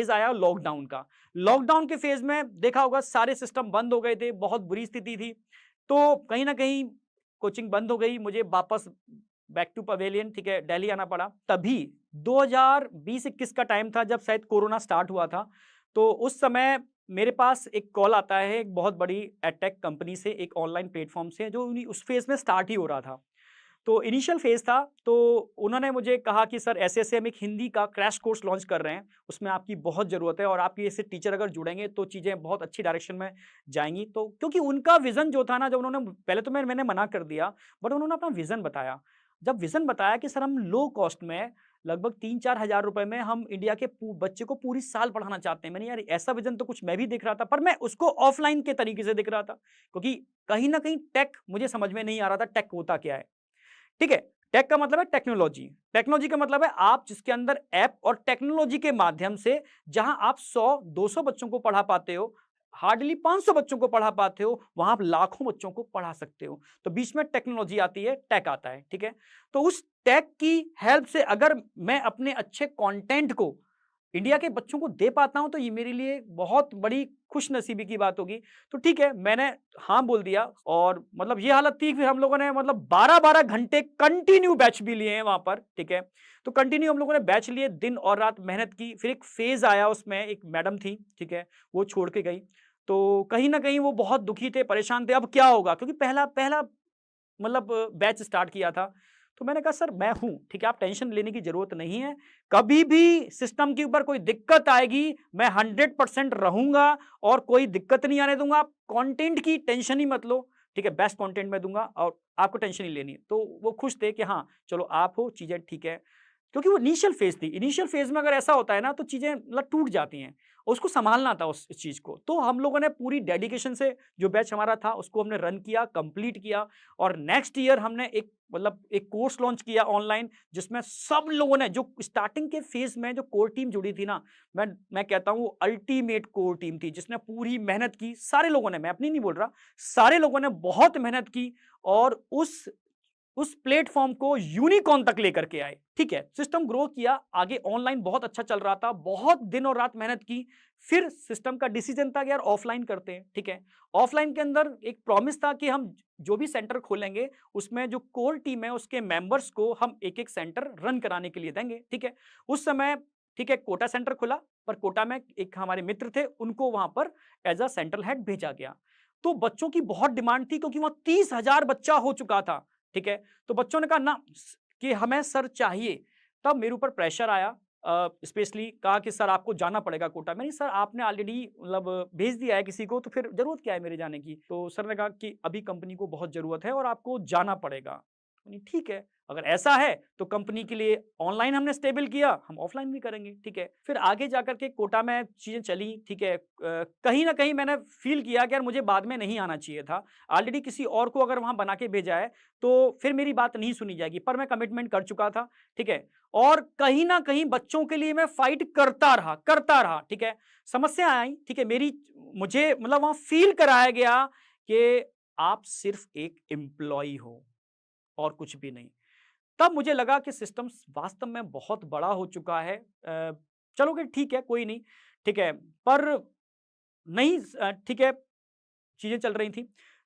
Phase आया lockdown का। Lockdown के फेज में देखा होगा सारे सिस्टम बंद हो गए थे, बहुत बुरी स्थिति थी। तो कहीं न कहीं कोचिंग बंद हो गई, मुझे वापस बैक टू पवेलियन, ठीक है, दिल्ली आना पड़ा। तभी 2020-21 का टाइम था जब शायद कोरोना स्टार्ट हुआ था। तो उस समय मेरे पास एक कॉल आता है एक बहुत बड़ी एडटेक कंपनी से, एक ऑनलाइन प्लेटफ़ॉर्म से, जो उन्हीं उस फेज़ में स्टार्ट ही हो रहा था। तो इनिशियल फेज़ था, तो उन्होंने मुझे कहा कि सर ऐसे-ऐसे हम एक हिंदी का क्रैश कोर्स लॉन्च कर रहे हैं, उसमें आपकी बहुत ज़रूरत है और आप ये ऐसे टीचर अगर जुड़ेंगे तो चीज़ें बहुत अच्छी डायरेक्शन में जाएँगी। तो क्योंकि उनका विज़न जो था ना, जब उन्होंने पहले तो मैंने मना कर दिया, बट उन्होंने अपना विज़न बताया। जब विज़न बताया कि सर हम लो कॉस्ट में लगभग 3-4 हज़ार रुपए में हम इंडिया के बच्चे को पूरी साल पढ़ाना चाहते हैं। मैंने यार ऐसा विज़न तो कुछ मैं भी देख रहा था, पर मैं उसको ऑफ़लाइन के तरीके से देख रहा था, क्योंकि कहीं न कहीं टेक मुझे समझ में नहीं आ रहा था टेक होता क्या है? ठीक है? टेक का मतलब है टेक्नोलॉजी। टेक्नोलॉजी का मतलब है आप जिसके अंदर ऐप और टेक्नोलॉजी के माध्यम से जहां आप 100-200 बच्चों को पढ़ा पाते हो, हार्डली 500 बच्चों को पढ़ा पाते हो, वहां आप लाखों बच्चों को पढ़ा सकते हो। तो बीच में टेक्नोलॉजी आती है, टेक आता है, ठीक है? तो उस टेक की हेल्प से अगर मैं अपने अच्छे कंटेंट को इंडिया के बच्चों को दे पाता हूं, तो ये मेरे लिए बहुत बड़ी खुशनसीबी की बात होगी। तो ठीक है, मैंने हाँ बोल दिया और मतलब ये हालत थी, फिर हम लोगों ने मतलब 12-12 घंटे कंटिन्यू बैच भी लिए हैं वहाँ पर, ठीक है? तो कंटिन्यू हम लोगों ने बैच लिए, दिन और रात मेहनत की। फिर एक फ़ेज़ आया, उसमें एक मैडम थी, ठीक है? वो छोड़ के गई। तो कहीं न कहीं वो बहुत दुखी थे, परेशान थे, अब क्या होगा? क्योंकि पहला पहला मतलब बैच स्टार्ट किया था। तो मैंने कहा सर मैं हूँ, ठीक है, आप टेंशन लेने की ज़रूरत नहीं है। कभी भी सिस्टम के ऊपर कोई दिक्कत आएगी, मैं 100% रहूँगा और कोई दिक्कत नहीं आने दूँगा। आप कंटेंट की टेंशन ही मत लो, ठीक है, बेस्ट कंटेंट मैं दूँगा और आपको टेंशन नहीं लेनी है। तो वो खुश थे कि हाँ, चलो आप हो, चीज़ें ठीक है। क्योंकि वो इनिशियल फेज़ थी। इनिशियल फेज़ में अगर ऐसा होता है ना, तो चीज़ें मतलब टूट जाती हैं। उसको सँभालना था उस चीज़ को। तो हम लोगों ने पूरी डेडिकेशन से जो बैच हमारा था उसको हमने रन किया, कंप्लीट किया और नेक्स्ट ईयर हमने एक मतलब एक कोर्स लॉन्च किया ऑनलाइन, जिसमें सब लोगों ने जो स्टार्टिंग के फेज़ में जो कोर टीम जुड़ी थी ना, मैं कहता हूँ वो अल्टीमेट कोर टीम थी, जिसने पूरी मेहनत की। सारे लोगों ने, मैं अपनी नहीं बोल रहा, सारे लोगों ने बहुत मेहनत की और उस प्लेटफ़ॉर्म को यूनिकॉर्न तक लेकर के आए, ठीक है? सिस्टम ग्रो किया, आगे ऑनलाइन बहुत अच्छा चल रहा था, बहुत दिन और रात मेहनत की, फिर सिस्टम का डिसीज़न था कि यार ऑफ़लाइन करते हैं, ठीक है? ऑफ़लाइन के अंदर एक प्रॉमिस था कि हम जो भी सेंटर खोलेंगे, उसमें जो कोर टीम है, उसके मेंबर्स को हम एक-एक सेंटर रन कराने के लिए देंगे, ठीक है? उस समय ठीक है, कोटा सेंटर खुला, पर कोटा में एक हमारे मित्र थे, उनको वहाँ पर एज़ अ सेंट्रल हेड भेजा गया। तो बच्चों की बहुत डिमांड थी, क्योंकि वहाँ 30,000 बच्चा हो चुका था, ठीक है? तो बच्चों ने कहा ना कि हमें सर चाहिए। तब मेरे ऊपर प्रेशर आया, स्पेशली कहा कि सर आपको जाना पड़ेगा कोटा। मैंने सर आपने ऑलरेडी मतलब भेज दिया है किसी को, तो फिर ज़रूरत क्या है मेरे जाने की? तो सर ने कहा कि अभी कंपनी को बहुत ज़रूरत है और आपको जाना पड़ेगा। मैंने ठीक है, अगर ऐसा है तो कंपनी के लिए ऑनलाइन हमने स्टेबल किया, हम ऑफलाइन भी करेंगे, ठीक है। फिर आगे जाकर के कोटा में चीज़ें चली, ठीक है। कहीं न कहीं मैंने फ़ील किया कि यार मुझे बाद में नहीं आना चाहिए था। ऑलरेडी किसी और को अगर वहाँ बना के भेजा है, तो फिर मेरी बात नहीं सुनी जाएगी, पर मैं कमिटमेंट कर चुका था, ठीक है। और कहीं न कहीं बच्चों के लिए मैं फाइट करता रहा, ठीक है। समस्या आई, ठीक है, मुझे मतलब वहाँ फ़ील कराया गया कि आप सिर्फ़ एक एम्प्लॉयी हो और कुछ भी नहीं। तब मुझे लगा कि सिस्टम वास्तव में बहुत बड़ा हो चुका है। चलो ठीक है, कोई नहीं, ठीक है। पर नहीं ठीक है, चीज़ें चल रही थी।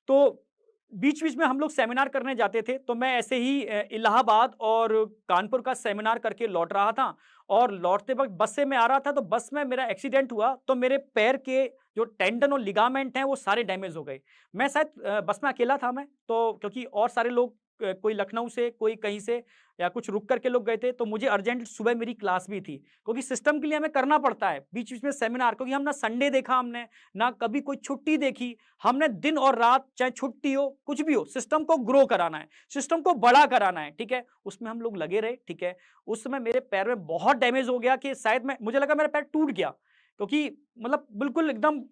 तो बीच-बीच में हम लोग सेमिनार करने जाते थे, तो मैं ऐसे ही इलाहाबाद और कानपुर का सेमिनार करके लौट रहा था और लौटते वक़्त बस से मैं आ रहा था, तो बस में मेरा एक्सीडेंट हुआ, तो मेरे पैर के जो टेंडन और लिगामेंट हैं, वो सारे डैमेज हो गए। मैं शायद बस में अकेला था मैं, तो क्योंकि और सारे लोग कोई लखनऊ से, कोई कहीं से या कुछ रुक कर के लोग गए थे, तो मुझे अर्जेंट सुबह मेरी क्लास भी थी, क्योंकि सिस्टम के लिए हमें करना पड़ता है, बीच-बीच में सेमिनार, क्योंकि हम ना संडे देखा हमने, ना कभी कोई छुट्टी देखी। हमने दिन और रात चाहे छुट्टी हो, कुछ भी हो, सिस्टम को ग्रो कराना है, सिस्टम को बड़ा कराना है, ठीक है? उसमें हम लोग लगे रहे, ठीक है? उस समय मेरे पैर में बहुत डैमेज हो गया कि शायद मुझे लगा मेरा पैर टूट गया, क्योंकि मतलब बिल्कुल एकदम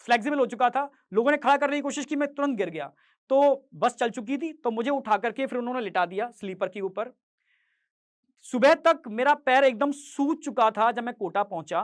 फ्लेक्सिबल हो चुका था। लोगों ने खड़ा करने की कोशिश की, मैं तुरंत गिर गया। तो बस चल चुकी थी, तो मुझे उठा कर के फिर उन्होंने लिटा दिया स्लीपर के ऊपर। सुबह तक मेरा पैर एकदम सूज चुका था जब मैं कोटा पहुँचा,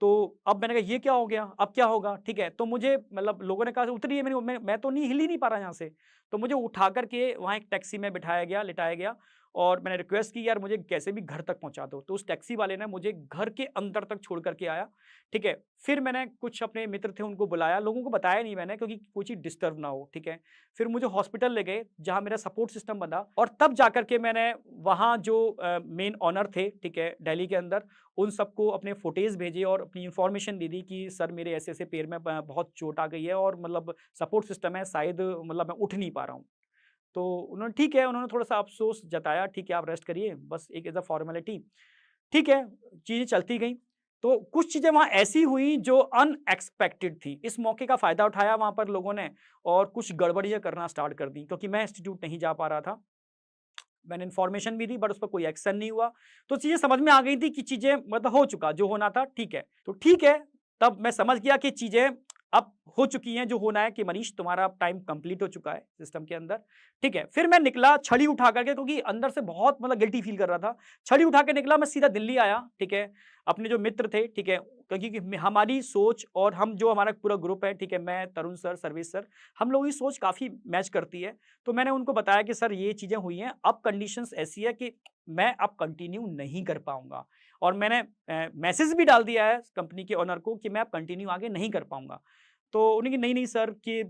तो अब मैंने कहा ये क्या हो गया? अब क्या होगा? ठीक है, तो मुझे मतलब लोगों ने कहा उतरिए, मैं तो नहीं हिल ही नहीं पा रहा यहाँ से। तो मुझे उठा कर के वहाँ एक टैक्सी में बिठाया गया, लिटाया गया और मैंने रिक्वेस्ट की यार मुझे कैसे भी घर तक पहुँचा दो। तो उस टैक्सी वाले ने मुझे घर के अंदर तक छोड़ कर के आया, ठीक है। फिर मैंने कुछ अपने मित्र थे उनको बुलाया, लोगों को बताया नहीं मैंने क्योंकि कोई चीज़ डिस्टर्ब ना हो, ठीक है। फिर मुझे हॉस्पिटल ले गए जहाँ मेरा सपोर्ट सिस्टम बना और तब जाकर के मैंने वहाँ जो मेन ओनर थे, ठीक है, दिल्ली के अंदर, उन सबको अपने फुटेज भेजे और अपनी इन्फॉर्मेशन दे दी कि सर मेरे ऐसे-ऐसे पैर में ब बहुत चोट आ गई है और मतलब सपोर्ट सिस्टम है, शायद मतलब मैं उठ नहीं पा रहा हूँ। तो उन्होंने ठीक है, उन्होंने थोड़ा-सा अफ़सोस जताया, ठीक है आप रेस्ट करिए, बस एक एज़ अ फ़ॉर्मेलिटी। ठीक है, चीज़ें चलती गईं। तो कुछ चीज़ें वहाँ ऐसी हुई जो अनएक्सपेक्टेड थी। इस मौके का फ़ायदा उठाया वहाँ पर लोगों ने और कुछ गड़बड़ियाँ करना स्टार्ट कर दी क्योंकि मैं इंस्टीट्यूट नहीं जा पा रहा था। मैंने इन्फॉर्मेशन भी दी बट उस पर कोई एक्शन नहीं हुआ। तो चीज़ें समझ में आ गई थी कि चीज़ें मतलब हो चुका, जो होना था ठीक है। तो ठीक है, तब मैं समझ गया कि चीज़ें अब हो चुकी हैं जो होना है कि मनीष तुम्हारा टाइम कंप्लीट हो चुका है सिस्टम के अंदर, ठीक है। फिर मैं निकला छड़ी उठा कर के क्योंकि अंदर से बहुत मतलब गिल्टी फ़ील कर रहा था। छड़ी उठा के निकला, मैं सीधा दिल्ली आया, ठीक है। अपने जो मित्र थे, ठीक है, क्योंकि हमारी सोच और हम जो हमारा पूरा ग्रुप है, ठीक है, मैं, तरुण सर, सर्वेश सर, हम लोगों की सोच काफ़ी मैच करती है। तो मैंने उनको बताया कि सर ये चीज़ें हुई हैं, अब कंडीशंस ऐसी है कि मैं अब कंटिन्यू नहीं कर पाऊँगा और मैंने मैसेज भी डाल दिया है कंपनी के ओनर को कि मैं अब कंटिन्यू आगे नहीं कर पाऊँगा। तो उन्होंने कि नहीं सर कि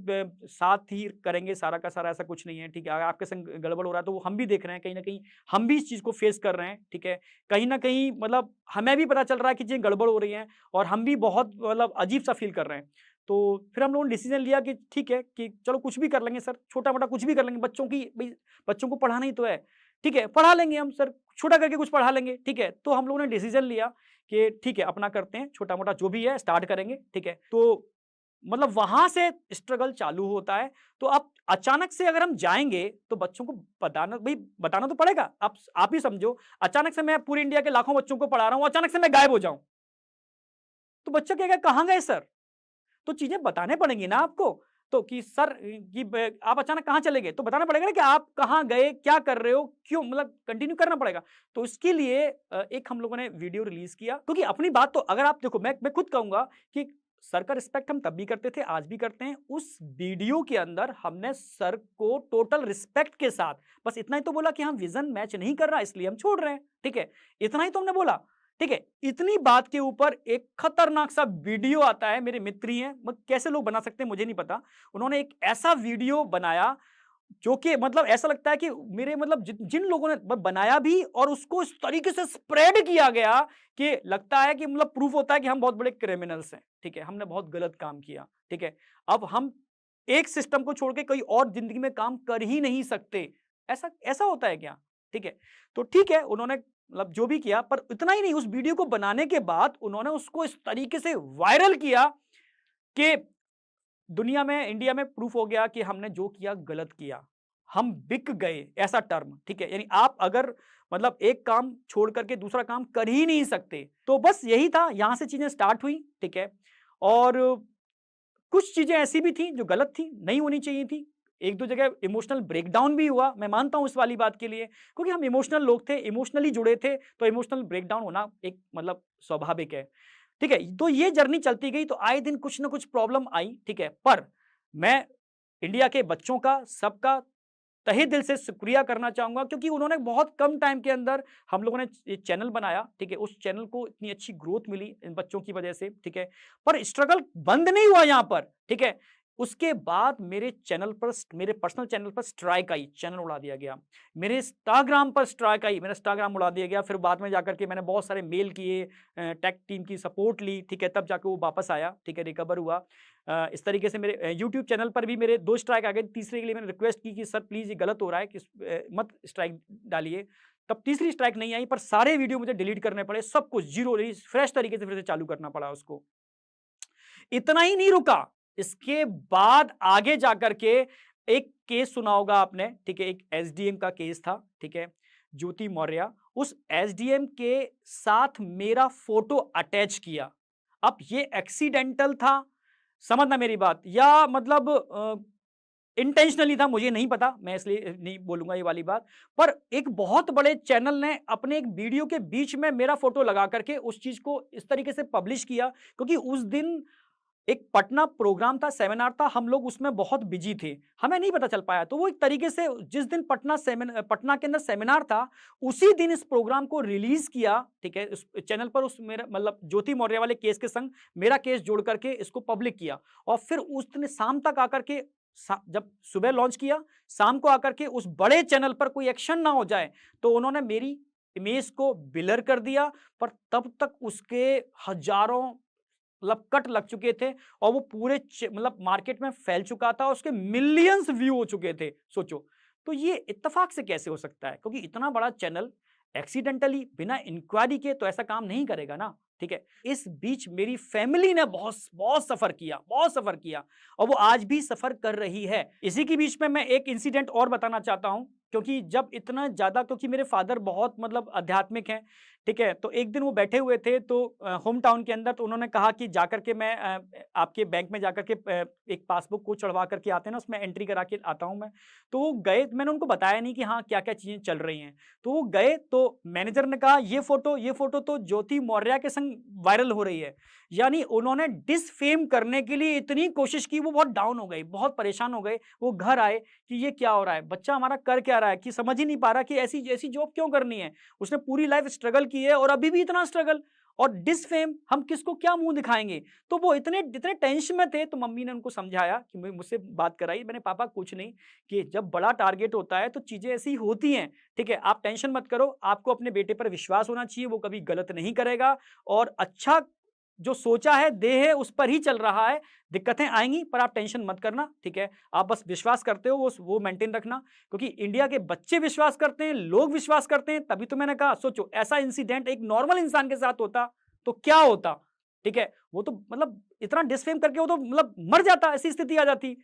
साथ ही करेंगे सारा का सारा, ऐसा कुछ नहीं है, ठीक है। अगर आपके संग गड़बड़ हो रहा है तो वो हम भी देख रहे हैं, कहीं न कहीं हम भी इस चीज़ को फेस कर रहे हैं, ठीक है। कहीं न कहीं मतलब हमें भी पता चल रहा है कि चीज़ें गड़बड़ हो रही हैं और हम भी बहुत मतलब अजीब-सा फ़ील कर रहे हैं। तो फिर हम लोगों ने डिसीज़न लिया कि ठीक है कि चलो कुछ भी कर लेंगे सर, छोटा-मोटा कुछ भी कर लेंगे, बच्चों की भई बच्चों को पढ़ाना ही तो है, ठीक है, पढ़ा लेंगे हम सर, छोटा करके कुछ पढ़ा लेंगे, ठीक है। तो हम लोगों ने डिसीज़न लिया कि ठीक है अपना करते हैं, छोटा-मोटा जो भी है स्टार्ट करेंगे, ठीक है। तो मतलब वहाँ से स्ट्रगल चालू होता है। तो अब अचानक से अगर हम जाएँगे, तो बच्चों को बताना भई बताना तो पड़ेगा। आप ही समझो, अचानक से मैं पूरे इंडिया के लाखों बच्चों को पढ़ा रहा हूँ, अचानक से मैं गायब हो जाऊँ, तो बच्चा कहेगा कहाँ गए सर? तो चीज़ें बताने पड़ेंगी ना आपको। तो कि सर कि ब आप अचानक कहाँ चले गए? तो बताना पड़ेगा ना कि आप कहाँ गए, क्या कर रहे हो, क्यों मतलब कंटिन्यू करना पड़ेगा। तो इसके लिए एक हम लोगों ने वीडियो रिलीज़ किया क्योंकि अपनी बात तो अगर आप देखो मैं खुद कहूँगा कि सर का रिस्पेक्ट हम तब भी करते थे, आज भी करते हैं। उस वीडियो के अंदर हमने सर को टोटल रिस्पेक्ट के साथ बस इतना ही तो बोला कि हाँ, विज़न मैच नहीं कर रहा इसलिए हम छोड़ रहे हैं, ठीक है? इतना ही तो हमने बोला। ठीक है, इतनी बात के ऊपर एक खतरनाक सा वीडियो आता है, मेरे मित्र ही हैं, कैसे लोग बना सकते हैं मुझे नहीं पता। उन्होंने एक ऐसा वीडियो बनाया जो कि मतलब ऐसा लगता है कि मेरे मतलब जिन लोगों ने बनाया भी और उसको इस तरीके से स्प्रेड किया गया कि लगता है कि मतलब प्रूफ होता है कि हम बहुत बड़े क्रिमिनल्स हैं, ठीक है, हमने बहुत गलत काम किया, ठीक है। अब हम एक सिस्टम को छोड़ के कोई और जिंदगी में काम कर ही नहीं सकते, ऐसा ऐसा होता है क्या? ठीक है, तो ठीक है उन्होंने मतलब जो भी किया, पर इतना ही नहीं, उस वीडियो को बनाने के बाद उन्होंने उसको इस तरीके से वायरल किया कि दुनिया में, इंडिया में प्रूफ हो गया कि हमने जो किया गलत किया। हम बिक गए, ऐसा टर्म, ठीक है? यानी आप अगर मतलब एक काम छोड़ करके दूसरा काम कर ही नहीं सकते। तो बस यही था, यहाँ से चीज़ें स्टार्ट हुई, ठीक है? और कुछ चीज़ें ऐसी भी थी जो गलत थी, नहीं होनी चाहिए थी। 1-2 जगह इमोशनल ब्रेकडाउन भी हुआ, मैं मानता हूँ इस वाली बात के लिए, क्योंकि हम इमोशनल लोग थे, इमोशनली जुड़े थे, तो इमोशनल ब्रेकडाउन होना एक मतलब स्वाभाविक है। ठीक है? तो ये जर्नी चलती गई, तो आए दिन कुछ न कुछ प्रॉब्लम आई, ठीक है? पर मैं इंडिया के बच्चों का, सबका तहे दिल से शुक्रिया करना चाहूँगा क्योंकि उन्होंने बहुत कम टाइम के अंदर हम लोगों ने एक चैनल बनाया, ठीक है? उस चैनल को इतनी अच्छी ग्रोथ मिली इन बच्चों की वजह से, ठीक है? पर स्ट्रगल बंद नहीं हुआ यहाँ पर, ठीक है? उसके बाद मेरे चैनल पर मेरे पर्सनल चैनल पर स्ट्राइक आई, चैनल उड़ा दिया गया। मेरे इंस्टाग्राम पर स्ट्राइक आई, मेरा इंस्टाग्राम उड़ा दिया गया। फिर बाद में जाकर के मैंने बहुत सारे मेल किए, टेक टीम की सपोर्ट ली, ठीक है? तब जाके वो वापस आया, ठीक है? रिकवर हुआ। इस तरीके से मेरे यूट्यूब चैनल पर भी मेरे 2 स्ट्राइक आ गए। तीसरे के लिए मैंने रिक्वेस्ट की कि सर प्लीज़ ये गलत हो रहा है कि मत स्ट्राइक डालिए। तब तीसरी स्ट्राइक नहीं आई, पर सारे वीडियो मुझे डिलीट करने पड़े, सब कुछ ज़ीरो फ्रेश तरीके से फिर से चालू करना पड़ा उसको। इतना ही नहीं रुका, इसके बाद आगे जाकर के एक केस सुना होगा आपने, ठीक है? एक एसडीएम का केस था, ठीक है? ज्योति मौर्य, उस एसडीएम के साथ मेरा फ़ोटो अटैच किया। अब ये एक्सीडेंटल था, समझना मेरी बात, या मतलब इंटेंशनली था, मुझे नहीं पता, मैं इसलिए नहीं बोलूँगा ये वाली बात। पर एक बहुत बड़े चैनल ने अपने एक वीडियो के बीच में मेरा फ़ोटो लगा कर के उस चीज़ को इस तरीके से पब्लिश किया, क्योंकि उस दिन एक पटना प्रोग्राम था, सेमिनार था, हम लोग उसमें बहुत बिजी थे, हमें नहीं पता चल पाया। तो वो एक तरीके से जिस दिन पटना के अंदर सेमिनार था, उसी दिन इस प्रोग्राम को रिलीज किया, ठीक है, उस चैनल पर, उस मेरा मतलब ज्योति मौर्य वाले केस के संग मेरा केस जोड़ करके इसको पब्लिक किया। और फिर उस दिन शाम तक आकर के जब सुबह लॉन्च किया, शाम को आकर के उस बड़े चैनल पर कोई एक्शन ना हो जाए, तो उन्होंने मेरी इमेज को ब्लर कर दिया। पर तब तक उसके हजारों मतलब कट लग चुके थे और वो पूरे मतलब मार्केट में फैल चुका था, उसके मिलियंस व्यू हो चुके थे, सोचो। तो ये इत्तेफाक से कैसे हो सकता है, क्योंकि इतना बड़ा चैनल एक्सीडेंटली बिना इंक्वायरी के तो ऐसा काम नहीं करेगा ना, ठीक है। इस बीच मेरी फैमिली ने बहुत बहुत सफर किया, बहुत सफर किया, और वो आज भी सफर कर रही है। इसी के बीच में मैं एक इंसिडेंट और बताना चाहता हूं, क्योंकि जब इतना ज्यादा, क्योंकि मेरे फादर बहुत मतलब आध्यात्मिक हैं, ठीक है। तो एक दिन वो बैठे हुए थे, तो होम टाउन के अंदर, तो उन्होंने कहा कि जाकर के मैं आपके बैंक में जाकर के एक पासबुक को चढ़वा करके आते हैं ना, उसमें एंट्री करा के आता हूँ मैं। तो वो गए, मैंने उनको बताया नहीं कि हाँ क्या क्या चीजें चल रही हैं। तो वो गए, तो मैनेजर ने कहा ये फोटो तो ज्योति मौर्य के संग वायरल हो रही है। यानी उन्होंने डिसफेम करने के लिए इतनी कोशिश की, वो बहुत डाउन हो गई, बहुत परेशान हो गए। वो घर आए कि ये क्या हो रहा है, बच्चा हमारा कर क्या रहा है, कि समझ ही नहीं पा रहा कि ऐसी ऐसी जॉब क्यों करनी है। उसने पूरी लाइफ स्ट्रगल की है और अभी भी इतना स्ट्रगल, और डिसफेम, हम किसको क्या मुंह दिखाएंगे। तो वो इतने इतने टेंशन में थे। तो मम्मी ने उनको समझाया कि मुझसे बात कराई, मैंने पापा कुछ नहीं, कि जब बड़ा टारगेट होता है तो चीजें ऐसी होती हैं, ठीक है, आप टेंशन मत करो, आपको अपने बेटे पर विश्वास होना चाहिए, वो कभी गलत नहीं करेगा, और अच्छा जो सोचा है, देह है, उस पर ही चल रहा है। दिक्कतें आएंगी पर आप टेंशन मत करना, ठीक है। आप बस विश्वास करते हो, वो मेंटेन रखना, क्योंकि इंडिया के बच्चे विश्वास करते हैं, लोग विश्वास करते हैं। तभी तो मैंने कहा, सोचो ऐसा इंसिडेंट एक नॉर्मल इंसान के साथ होता तो क्या होता, ठीक है। वो तो मतलब इतना डिसफेम करके वो तो मतलब मर जाता, ऐसी स्थिति आ जाती।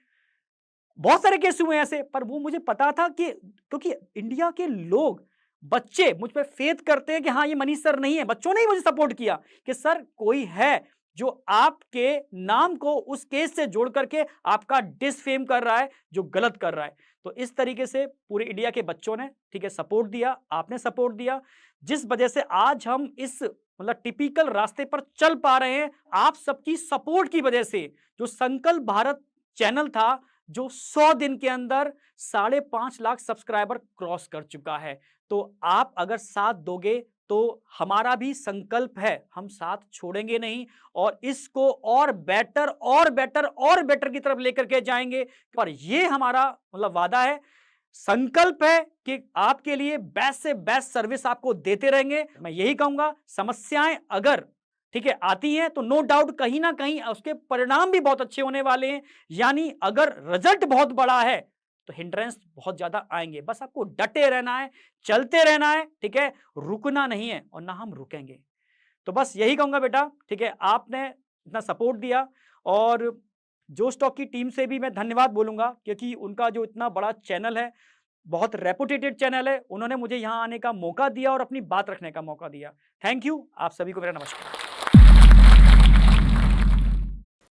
बहुत सारे केस हुए ऐसे, पर वो मुझे पता था कि क्योंकि इंडिया के लोग, बच्चे मुझ पे फेथ करते हैं कि हाँ ये मनीष सर नहीं है। बच्चों ने ही मुझे सपोर्ट किया कि सर कोई है जो आपके नाम को उस केस से जोड़ करके आपका डिसफेम कर रहा है, जो गलत कर रहा है। तो इस तरीके से पूरे इंडिया के बच्चों ने, ठीक है, सपोर्ट दिया, आपने सपोर्ट दिया, जिस वजह से आज हम इस मतलब टिपिकल रास्ते पर चल पा रहे हैं। आप सबकी सपोर्ट की वजह से। जो संकल्प भारत चैनल था, जो 100 दिन के अंदर 5.5 लाख सब्सक्राइबर क्रॉस कर चुका है। तो आप अगर साथ दोगे तो हमारा भी संकल्प है, हम साथ छोड़ेंगे नहीं, और इसको और बेटर और बेटर और बेटर की तरफ लेकर के जाएंगे। पर यह हमारा मतलब वादा है, संकल्प है कि आपके लिए बेस्ट से बेस्ट सर्विस आपको देते रहेंगे। मैं यही कहूंगा, समस्याएं अगर, ठीक है, आती हैं तो नो डाउट कहीं ना कहीं उसके परिणाम भी बहुत अच्छे होने वाले हैं। यानी अगर रिजल्ट बहुत बड़ा है तो हिंड्रेंस बहुत ज्यादा आएंगे। बस आपको डटे रहना है, चलते रहना है, ठीक है, रुकना नहीं है, और ना हम रुकेंगे। तो बस यही कहूंगा बेटा, ठीक है, आपने इतना सपोर्ट दिया, और जो स्टॉक की टीम से भी मैं धन्यवाद बोलूंगा, क्योंकि उनका जो इतना बड़ा चैनल है, बहुत रेपुटेटेड चैनल है, उन्होंने मुझे यहां आने का मौका दिया और अपनी बात रखने का मौका दिया। थैंक यू, आप सभी को मेरा नमस्कार।